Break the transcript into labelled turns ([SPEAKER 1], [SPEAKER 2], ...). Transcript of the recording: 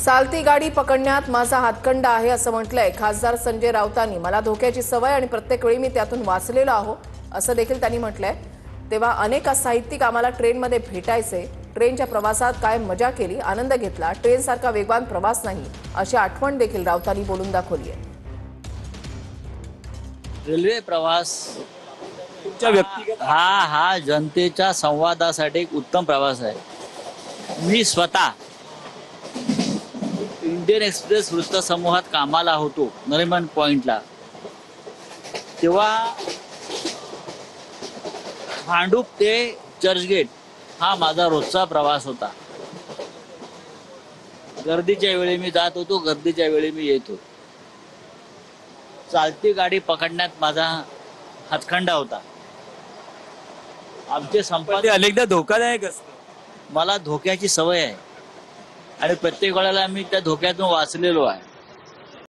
[SPEAKER 1] चालती गाडी पकडण्यात माझा हातखंडा आहे असं म्हटलंय खासदार संजय राऊतांनी। मला धोक्याची सवय आणि प्रत्येक वेळी मी त्यातून वाचलेलो आहो असं देखील त्यांनी म्हटलंय। तेव्हा अनेक साहित्यिक आम्हाला ट्रेनमध्ये भेटायचे, ट्रेनच्या प्रवासात काय मजा केली, आनंद घेतला, ट्रेन सारखा वेगवान प्रवास नाही अशी आठवण देखील राऊतांनी बोलून दाखवली आहे।
[SPEAKER 2] रेल्वे प्रवास हा जनतेच्या संवादासाठी एक उत्तम प्रवास आहे। मी स्वतः इंडियन एक्सप्रेस वृत्तसमूहात कामाला होतो नरिमन पॉइंटला, तेव्हा भांडूप ते चर्चगेट हा माझा रोजचा प्रवास होता। गर्दीच्या वेळी मी जात होतो, गर्दीच्या वेळी मी येत होतो। चालती गाडी पकडण्यात माझा हातखंडा होता। आमचे संपादक
[SPEAKER 3] अनेकदा धोकादायक असतं।
[SPEAKER 2] मला धोक्याची सवय आहे आणि प्रत्येक वेळेला मी त्या धोक्यातून वाचलेलो आहे।